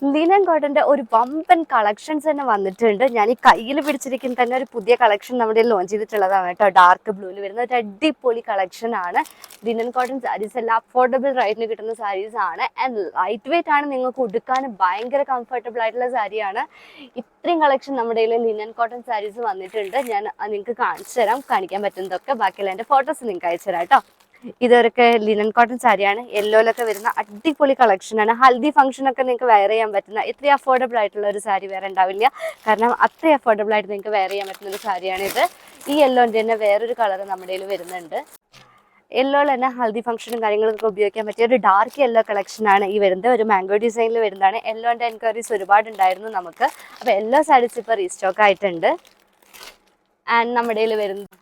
Linen കോട്ടന്റെ ഒരു വമ്പൻ collections തന്നെ വന്നിട്ടുണ്ട്. ഞാൻ ഈ കയ്യിൽ പിടിച്ചിരിക്കുന്ന തന്നെ ഒരു പുതിയ കളക്ഷൻ നമ്മുടെ ലോഞ്ച് ചെയ്തിട്ടുള്ളതാണ് കേട്ടോ. ഡാർക്ക് ബ്ലൂവിൽ വരുന്ന ഒരു അടിപൊളി കളക്ഷൻ ആണ്. ലിനൻ കോട്ടൺ സാരീസ് എല്ലാം അഫോർഡബിൾ റേറ്റിന് കിട്ടുന്ന സാരീസ് ആണ്. ആൻഡ് ലൈറ്റ് വെയിറ്റ് ആണ്. നിങ്ങൾക്ക് ഉടുക്കാൻ ഭയങ്കര കംഫർട്ടബിൾ ആയിട്ടുള്ള സാരിയാണ്. ഇത്രയും കളക്ഷൻ നമ്മുടെ ലിനൻ കോട്ടൺ സാരീസ് വന്നിട്ടുണ്ട്. ഞാൻ നിങ്ങൾക്ക് കാണിച്ചു തരാം. കാണിക്കാൻ പറ്റുന്നതൊക്കെ ബാക്കിയുള്ള എൻ്റെ ഫോട്ടോസ് നിങ്ങൾക്ക് അയച്ചു തരാം കേട്ടോ. ഇതൊക്കെ ലിനൻ കോട്ടൺ സാരിയാണ്. യെല്ലോയിലൊക്കെ വരുന്ന അടിപൊളി കളക്ഷനാണ്. ഹൽദി ഫംഗ്ഷനൊക്കെ നിങ്ങൾക്ക് വെയർ ചെയ്യാൻ പറ്റുന്ന ഇത്രയും അഫോർഡബിൾ ആയിട്ടുള്ള ഒരു സാരി വേറെ ഉണ്ടാവില്ല. കാരണം അത്രയും അഫോർഡബിൾ ആയിട്ട് നിങ്ങൾക്ക് വെയർ ചെയ്യാൻ പറ്റുന്ന ഒരു സാരിയാണിത്. ഈ യെല്ലോൻ്റെ തന്നെ വേറൊരു കളർ നമ്മുടെ കയ്യിൽ വരുന്നുണ്ട്. യെല്ലോയിൽ തന്നെ ഹൽദി ഫംഗ്ഷനും കാര്യങ്ങളൊക്കെ ഉപയോഗിക്കാൻ പറ്റിയ ഒരു ഡാർക്ക് യെല്ലോ കളക്ഷനാണ് ഈ വരുന്നത്. ഒരു മാംഗോ ഡിസൈനിൽ വരുന്നതാണ്. യെല്ലോൻ്റെ എൻക്വയറീസ് ഒരുപാട് ഉണ്ടായിരുന്നു നമുക്ക്. അപ്പോൾ യെല്ലോ സാരീസ് ഇപ്പോൾ റീസ്റ്റോക്ക് ആയിട്ടുണ്ട്. ആൻഡ് നമ്മുടെ കയ്യിൽ വരുന്നത്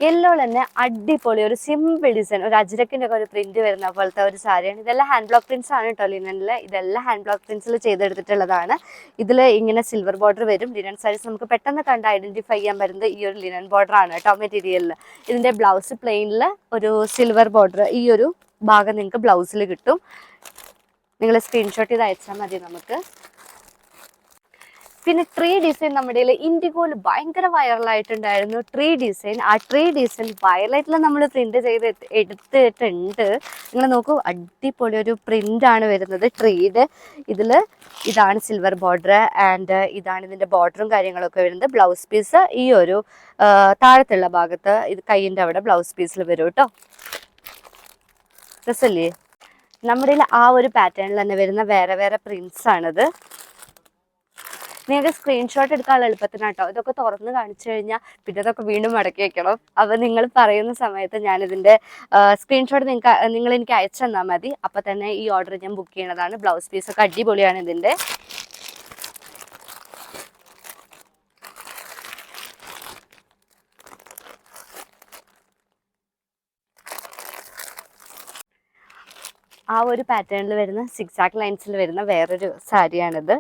യെല്ലോ തന്നെ അടിപൊളി ഒരു സിമ്പിൾ ഡിസൈൻ, ഒരു അജ്രക്കിൻ്റെ ഒക്കെ ഒരു പ്രിന്റ് വരുന്ന പോലത്തെ ഒരു സാരിയാണ്. ഇതെല്ലാം ഹാൻഡ് ബ്ലോക്ക് പ്രിന്റ്സ് ആണ് കേട്ടോ ലിനനിൽ. ഇതെല്ലാം ഹാൻഡ് ബ്ലോക്ക് പ്രിന്റ്സിൽ ചെയ്തെടുത്തിട്ടുള്ളതാണ്. ഇതിൽ ഇങ്ങനെ സിൽവർ ബോർഡർ വരും. ലിനൻ സാരീസ് നമുക്ക് പെട്ടെന്ന് കണ്ട് ഐഡന്റിഫൈ ചെയ്യാൻ പറ്റുന്നത് ഈ ഒരു ലിനൻ ബോർഡർ ആണ് കേട്ടോ മെറ്റീരിയലിൽ. ഇതിൻ്റെ ബ്ലൗസ് പ്ലെയിനിൽ ഒരു സിൽവർ ബോർഡർ ഈ ഒരു ഭാഗം നിങ്ങൾക്ക് ബ്ലൗസിൽ കിട്ടും. നിങ്ങൾ സ്ക്രീൻഷോട്ട് ചെയ്ത് അയച്ചാൽ മതി നമുക്ക്. പിന്നെ ട്രീ ഡിസൈൻ നമ്മുടെ ഇൻഡിഗോയിൽ ഭയങ്കര വൈറലായിട്ടുണ്ടായിരുന്നു. ട്രീ ഡിസൈൻ, ആ ട്രീ ഡിസൈൻ വയലറ്റിൽ നമ്മൾ പ്രിന്റ് ചെയ്ത് എടുത്തിട്ടുണ്ട്. നിങ്ങൾ നോക്കൂ, അടിപൊളി ഒരു പ്രിന്റാണ് വരുന്നത് ട്രീയുടെ. ഇതാണ് സിൽവർ ബോർഡർ ആൻഡ് ഇതാണ് ഇതിൻ്റെ ബോർഡറും കാര്യങ്ങളൊക്കെ വരുന്നത്. ബ്ലൗസ് പീസ് ഈ ഒരു താഴത്തുള്ള ഭാഗത്ത് ഇത് കൈയിൻ്റെ അവിടെ ബ്ലൗസ് പീസിൽ വരും കേട്ടോ. രസല്ലേ? നമ്മുടെ ആ ഒരു പാറ്റേണിൽ തന്നെ വരുന്ന വേറെ വേറെ പ്രിന്റ്സ് ആണിത്. നിങ്ങൾക്ക് സ്ക്രീൻഷോട്ട് എടുക്കാനുള്ള എളുപ്പത്തിനാട്ടോ. ഇതൊക്കെ തുറന്ന് കാണിച്ചു കഴിഞ്ഞാൽ പിന്നെ ഇതൊക്കെ വീണ്ടും മടക്കി വെക്കണം. അപ്പോൾ നിങ്ങൾ പറയുന്ന സമയത്ത് ഞാനിതിൻ്റെ സ്ക്രീൻഷോട്ട് നിങ്ങൾ എനിക്ക് അയച്ചു തന്നാൽ മതി. അപ്പോൾ തന്നെ ഈ ഓർഡർ ഞാൻ ബുക്ക് ചെയ്യണതാണ്. ബ്ലൗസ് പീസൊക്കെ അടിപൊളിയാണ് ഇതിൻ്റെ. ആ ഒരു പാറ്റേണിൽ വരുന്ന സിക്സാക്ക് ലൈൻസിൽ വരുന്ന വേറൊരു സാരിയാണിത്.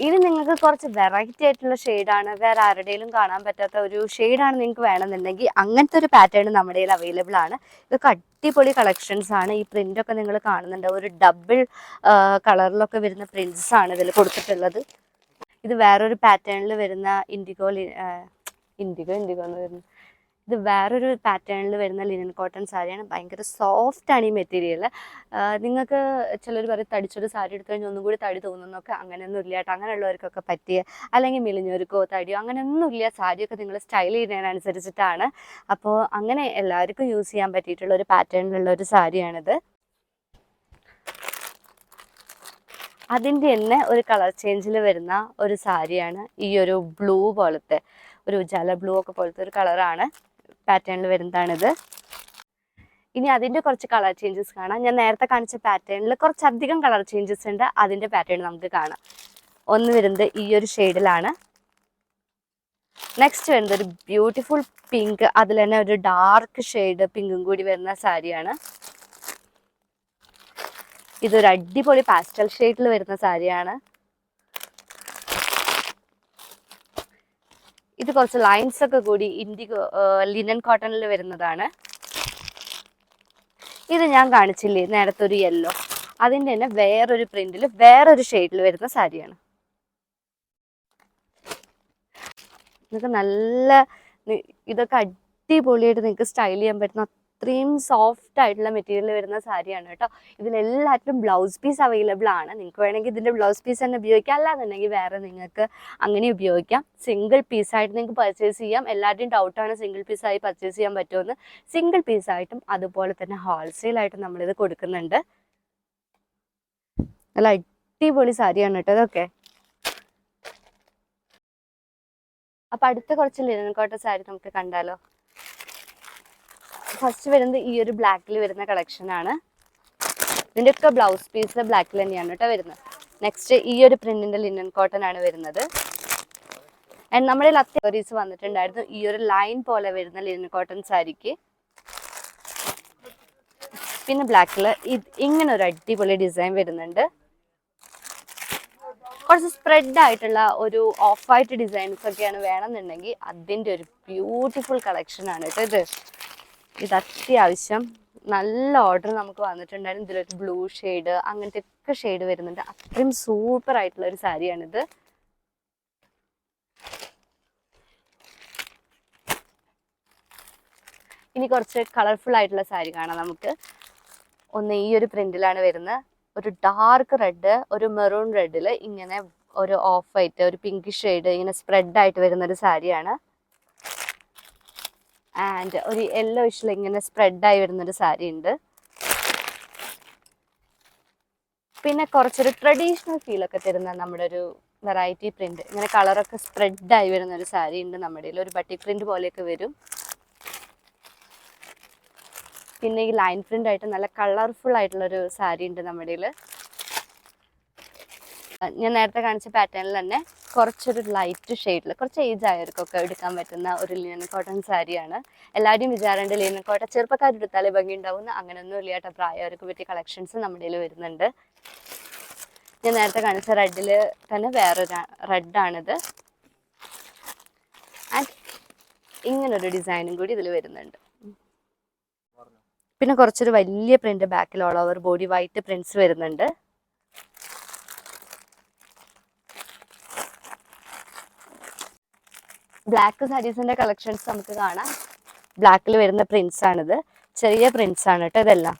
ഇനി നിങ്ങൾക്ക് കുറച്ച് വെറൈറ്റി ആയിട്ടുള്ള ഷെയ്ഡാണ്, വേറെ ആരുടെയും കാണാൻ പറ്റാത്ത ഒരു ഷെയ്ഡാണ് നിങ്ങൾക്ക് വേണമെന്നുണ്ടെങ്കിൽ അങ്ങനത്തെ ഒരു പാറ്റേൺ നമ്മുടെ കയ്യിൽ അവൈലബിൾ ആണ്. ഇതൊക്കെ അടിപൊളി കളക്ഷൻസ് ആണ്. ഈ പ്രിൻ്റൊക്കെ നിങ്ങൾ കാണുന്നുണ്ട്. ഒരു ഡബിൾ കളറിലൊക്കെ വരുന്ന പ്രിൻറ്റ്സ് ആണ് ഇതിൽ കൊടുത്തിട്ടുള്ളത്. ഇത് വേറൊരു പാറ്റേണിൽ വരുന്ന ഇൻഡിഗോ എന്ന് വരുന്ന ഇത് വേറൊരു പാറ്റേണിൽ വരുന്ന ലിനൻ കോട്ടൺ സാരിയാണ്. ഭയങ്കര സോഫ്റ്റാണ് ഈ മെറ്റീരിയൽ. നിങ്ങൾക്ക് ചിലർ പറയും തടിച്ചൊരു സാരി എടുത്തു കഴിഞ്ഞാൽ ഒന്നും കൂടി തടി തോന്നുന്നൊക്കെ. അങ്ങനെയൊന്നും ഇല്ല കേട്ടോ. അങ്ങനെയുള്ളവർക്കൊക്കെ പറ്റിയ, അല്ലെങ്കിൽ മെലിഞ്ഞൊരുക്കോ തടിയോ അങ്ങനെയൊന്നും ഇല്ല. സാരിയൊക്കെ നിങ്ങൾ സ്റ്റൈൽ ചെയ്യുന്നതിനനുസരിച്ചിട്ടാണ്. അപ്പോൾ അങ്ങനെ എല്ലാവർക്കും യൂസ് ചെയ്യാൻ പറ്റിയിട്ടുള്ള ഒരു പാറ്റേണിലുള്ള ഒരു സാരിയാണിത്. അതിൻ്റെ തന്നെ ഒരു കളർ ചേഞ്ചിൽ വരുന്ന ഒരു സാരിയാണ് ഈ ഒരു ബ്ലൂ പോലത്തെ, ഒരു ജല ബ്ലൂ ഒക്കെ പോലത്തെ ഒരു കളറാണ് പാറ്റേണിൽ വരുന്നതാണിത്. ഇനി അതിൻ്റെ കുറച്ച് കളർ ചേഞ്ചസ് കാണാം. ഞാൻ നേരത്തെ കാണിച്ച പാറ്റേണിൽ കുറച്ചധികം കളർ ചേഞ്ചസ് ഉണ്ട്. അതിൻ്റെ പാറ്റേൺ നമുക്ക് കാണാം. ഒന്ന് വരുന്നത് ഈ ഒരു ഷെയ്ഡിലാണ്. നെക്സ്റ്റ് വരുന്നത് ഒരു ബ്യൂട്ടിഫുൾ പിങ്ക്, അതിൽ തന്നെ ഒരു ഡാർക്ക് ഷെയ്ഡ് പിങ്കും കൂടി വരുന്ന സാരിയാണ്. ഇതൊരു അടിപൊളി പാസ്റ്റൽ ഷെയ്ഡിൽ വരുന്ന സാരിയാണ്. ഇത് കുറച്ച് ലൈൻസ് ഒക്കെ കൂടി ഇൻഡിഗോ ലിനൻ കോട്ടണിൽ വരുന്നതാണ്. ഇത് ഞാൻ കാണിച്ചില്ലേ നേരത്തെ ഒരു യെല്ലോ, അതിൻ്റെ തന്നെ വേറൊരു പ്രിന്റിൽ വേറൊരു ഷെയ്ഡിൽ വരുന്ന സാരിയാണ്. ഇതൊക്കെ അടിപൊളിയായിട്ട് നിങ്ങൾക്ക് സ്റ്റൈൽ ചെയ്യാൻ പറ്റുന്ന അത്രയും സോഫ്റ്റ് ആയിട്ടുള്ള മെറ്റീരിയൽ വരുന്ന സാരിയാണ് കേട്ടോ. ഇതിലെല്ലാത്തിനും ബ്ലൗസ് പീസ് അവൈലബിൾ ആണ്. നിങ്ങൾക്ക് വേണമെങ്കിൽ ഇതിൻ്റെ ബ്ലൗസ് പീസ് തന്നെ ഉപയോഗിക്കാം. അല്ലാന്നുണ്ടെങ്കിൽ വേറെ നിങ്ങൾക്ക് അങ്ങനെ ഉപയോഗിക്കാം. സിംഗിൾ പീസായിട്ട് നിങ്ങൾക്ക് പർച്ചേസ് ചെയ്യാം. എല്ലാവരുടെയും ഡൗട്ടാണ് സിംഗിൾ പീസായി പർച്ചേസ് ചെയ്യാൻ പറ്റുമെന്ന്. സിംഗിൾ പീസായിട്ടും അതുപോലെ തന്നെ ഹോൾസെയിലായിട്ടും നമ്മളിത് കൊടുക്കുന്നുണ്ട്. നല്ല അടിപൊളി സാരിയാണ് കേട്ടോ ഇതൊക്കെ. അപ്പം അടുത്ത കുറച്ച് ലിനൻ കോട്ടൺ സാരി നമുക്ക് കണ്ടാലോ. ഫസ്റ്റ് വരുന്നത് ഈ ഒരു ബ്ലാക്കിൽ വരുന്ന കളക്ഷനാണ്. ഇതിൻ്റെയൊക്കെ ബ്ലൗസ് പീസ് ബ്ലാക്കിൽ തന്നെയാണ് കേട്ടോ വരുന്നത്. നെക്സ്റ്റ് ഈ ഒരു പ്രിന്റിൻ്റെ ലിനൻ കോട്ടൺ ആണ് വരുന്നത്. ആൻഡ് നമ്മുടെ അത്യാവശ്യം വന്നിട്ടുണ്ടായിരുന്നു ഈ ഒരു ലൈൻ പോലെ വരുന്ന ലിനൻ കോട്ടൺ സാരിക്ക്. പിന്നെ ബ്ലാക്കിൽ ഇങ്ങനെ ഒരു അടിപൊളി ഡിസൈൻ വരുന്നുണ്ട്. കുറച്ച് സ്പ്രെഡ് ആയിട്ടുള്ള ഒരു ഓഫ് വൈറ്റ് ഡിസൈൻസ് ഒക്കെയാണ് വേണമെന്നുണ്ടെങ്കിൽ അതിൻ്റെ ഒരു ബ്യൂട്ടിഫുൾ കളക്ഷൻ ആണ് കേട്ടോ ഇത്. ഇത് അത്യാവശ്യം നല്ല ഓർഡർ നമുക്ക് വന്നിട്ടുണ്ടായിരുന്നു. ഇതിലൊരു ബ്ലൂ ഷെയ്ഡ് അങ്ങനത്തെ ഒക്കെ ഷെയ്ഡ് വരുന്നുണ്ട്. അത്രയും സൂപ്പർ ആയിട്ടുള്ള ഒരു സാരിയാണിത്. ഇനി കുറച്ച് കളർഫുൾ ആയിട്ടുള്ള സാരി കാണാം നമുക്ക്. ഒന്ന് ഈ ഒരു പ്രിന്റിലാണ് വരുന്നത്. ഒരു ഡാർക്ക് റെഡ്, ഒരു മെറൂൺ റെഡിൽ ഇങ്ങനെ ഒരു ഓഫ് വൈറ്റ്, ഒരു പിങ്ക് ഷെയ്ഡ് ഇങ്ങനെ സ്പ്രെഡ് ആയിട്ട് വരുന്ന ഒരു സാരിയാണ്. ആൻഡ് ഒരു യെല്ലോ ഇഷിൽ ഇങ്ങനെ സ്പ്രെഡായി വരുന്നൊരു സാരി ഉണ്ട്. പിന്നെ കുറച്ചൊരു ട്രഡീഷണൽ ഫീലൊക്കെ തരുന്ന നമ്മുടെ ഒരു വെറൈറ്റി പ്രിന്റ്, ഇങ്ങനെ കളറൊക്കെ സ്പ്രെഡായി വരുന്ന ഒരു സാരി ഉണ്ട് നമ്മുടെ കയ്യിൽ. ഒരു ബട്ടിക് പ്രിന്റ് പോലെയൊക്കെ വരും. പിന്നെ ഈ ലൈൻ പ്രിന്റ് ആയിട്ട് നല്ല കളർഫുൾ ആയിട്ടുള്ളൊരു സാരി ഉണ്ട് നമ്മുടെ കയ്യിൽ. ഞാൻ നേരത്തെ കാണിച്ച പാറ്റേണിൽ തന്നെ കുറച്ചൊരു ലൈറ്റ് ഷെയ്ഡിൽ കുറച്ച് ഏജ് ആയവർക്കൊക്കെ എടുക്കാൻ പറ്റുന്ന ഒരു ലിനൻ കോട്ടൺ സാരിയാണ്. എല്ലാവരും വിചാരമുണ്ട് ലിനൻ കോട്ടൺ ചെറുപ്പക്കാരെടുത്താലേ ഭംഗി ഉണ്ടാവുന്ന, അങ്ങനെയൊന്നും ഇല്ല കേട്ടോ. പ്രായവർക്ക് പറ്റിയ കളക്ഷൻസ് നമ്മുടെ കയ്യിൽ വരുന്നുണ്ട്. ഞാൻ നേരത്തെ കാണിച്ച റെഡിൽ തന്നെ വേറൊരു റെഡാണിത്. ആൻഡ് ഇങ്ങനൊരു ഡിസൈനും കൂടി ഇതിൽ വരുന്നുണ്ട്. പിന്നെ കുറച്ചൊരു വലിയ പ്രിന്റ് ബാക്കിൽ all over body white prints വരുന്നുണ്ട്. ബ്ലാക്ക് സാരീസിന്റെ കളക്ഷൻസ് നമുക്ക് കാണാം. ബ്ലാക്കിൽ വരുന്ന പ്രിന്റ്സ് ആണിത്. ചെറിയ പ്രിന്റ്സ് ആണ് കേട്ടോ ഇതെല്ലാം.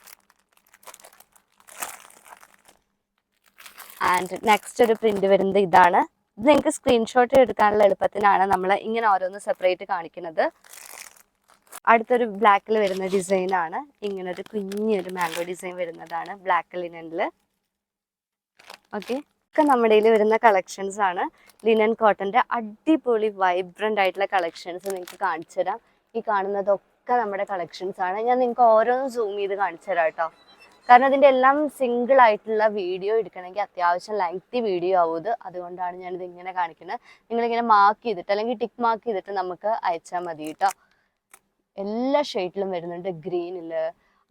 ആൻഡ് നെക്സ്റ്റ് ഒരു പ്രിന്റ് വരുന്നത് ഇതാണ്. ഇത് നിങ്ങൾക്ക് സ്ക്രീൻഷോട്ട് എടുക്കാനുള്ള എളുപ്പത്തിനാണ് നമ്മൾ ഇങ്ങനെ ഓരോന്ന് സെപ്പറേറ്റ് കാണിക്കുന്നത്. അടുത്തൊരു ബ്ലാക്കിൽ വരുന്ന ഡിസൈൻ ആണ്. ഇങ്ങനെ ഒരു കുഞ്ഞൊരു മാംഗോ ഡിസൈൻ വരുന്നതാണ് ബ്ലാക്ക് ലിനനിൽ. ഓക്കെ, ഒക്കെ നമ്മുടെ കയ്യിൽ വരുന്ന കളക്ഷൻസ് ആണ്. ലിനൻ കോട്ടന്റെ അടിപൊളി വൈബ്രന്റ് ആയിട്ടുള്ള കളക്ഷൻസ് നിങ്ങൾക്ക് കാണിച്ചു തരാം. ഈ കാണുന്നതൊക്കെ നമ്മുടെ കളക്ഷൻസ് ആണ്. ഞാൻ നിങ്ങൾക്ക് ഓരോന്നും സൂം ചെയ്ത് കാണിച്ചു തരാം കേട്ടോ. കാരണം ഇതിൻ്റെ എല്ലാം സിംഗിൾ ആയിട്ടുള്ള വീഡിയോ എടുക്കണമെങ്കിൽ അത്യാവശ്യം ലെങ്തി വീഡിയോ ആവും. അതുകൊണ്ടാണ് ഞാനിത് ഇങ്ങനെ കാണിക്കുന്നത്. നിങ്ങളിങ്ങനെ മാർക്ക് ചെയ്തിട്ട് അല്ലെങ്കിൽ ടിക്ക് മാർക്ക് ചെയ്തിട്ട് നമുക്ക് അയച്ചാൽ മതി കേട്ടോ. എല്ലാ ഷെയ്ഡിലും വരുന്നുണ്ട്. ഗ്രീനില്,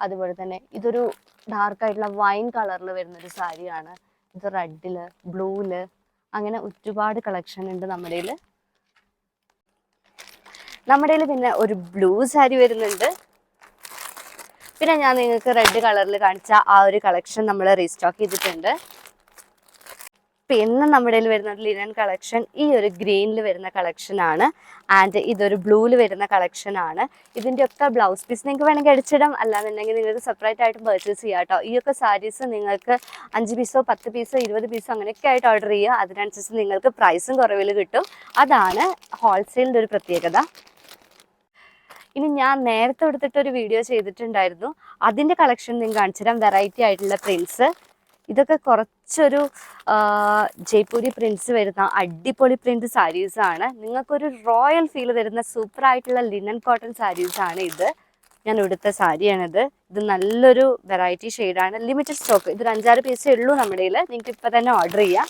അതുപോലെ തന്നെ ഇതൊരു ഡാർക്ക് ആയിട്ടുള്ള വൈൻ കളറിൽ വരുന്നൊരു സാരിയാണ്. ഇത് റെഡില്, ബ്ലൂല്, അങ്ങനെ ഒരുപാട് കളക്ഷൻ ഉണ്ട് നമ്മുടെ കയ്യിൽ. നമ്മുടെ കയ്യിൽ പിന്നെ ഒരു ബ്ലൂ സാരി വരുന്നുണ്ട്. പിന്നെ ഞാൻ നിങ്ങൾക്ക് റെഡ് കളറിൽ കാണിച്ച ആ ഒരു കളക്ഷൻ നമ്മൾ റീസ്റ്റോക്ക് ചെയ്തിട്ടുണ്ട്. പിന്നെ നമ്മുടെ കയ്യിൽ വരുന്ന ലിനൻ കളക്ഷൻ ഈ ഒരു ഗ്രീനിൽ വരുന്ന കളക്ഷൻ ആണ്. ആൻഡ് ഇതൊരു ബ്ലൂവിൽ വരുന്ന കളക്ഷൻ ആണ്. ഇതിൻ്റെ ഒക്കെ ബ്ലൗസ് പീസ് നിങ്ങൾക്ക് വേണമെങ്കിൽ അടിച്ചിടാം, അല്ലാന്നുണ്ടെങ്കിൽ നിങ്ങൾക്ക് സെപ്പറേറ്റ് ആയിട്ട് പർച്ചേസ് ചെയ്യാം കേട്ടോ. ഈ ഒക്കെ സാരീസ് നിങ്ങൾക്ക് 5 പീസോ 10 പീസോ 20 പീസോ അങ്ങനെയൊക്കെ ആയിട്ട് ഓർഡർ ചെയ്യുക. അതിനനുസരിച്ച് നിങ്ങൾക്ക് പ്രൈസും കുറവിൽ കിട്ടും. അതാണ് ഹോൾസെയിലിൻ്റെ ഒരു പ്രത്യേകത. ഇനി ഞാൻ നേരത്തെ എടുത്തിട്ടൊരു വീഡിയോ ചെയ്തിട്ടുണ്ടായിരുന്നു. അതിൻ്റെ കളക്ഷൻ നിങ്ങൾക്ക് കാണിച്ചു തരാം. വെറൈറ്റി ആയിട്ടുള്ള പ്രിൻസ്, ഇതൊക്കെ കുറച്ചൊരു ജയ്പൂരി പ്രിൻസ് വരുന്ന അടിപൊളി പ്രിന്റ് സാരീസാണ്. നിങ്ങൾക്കൊരു റോയൽ ഫീൽ തരുന്ന സൂപ്പർ ആയിട്ടുള്ള ലിനൻ കോട്ടൺ സാരീസാണ് ഇത്. ഞാൻ ഇവിടുത്തെ സാരിയാണിത്. ഇത് നല്ലൊരു വെറൈറ്റി ഷെയ്ഡാണ്. ലിമിറ്റഡ് സ്റ്റോക്ക്, ഇതൊരു 5-6 പീസേ ഉള്ളൂ നമ്മുടെ കയ്യിൽ. നിങ്ങൾക്ക് ഇപ്പം തന്നെ ഓർഡർ ചെയ്യാം.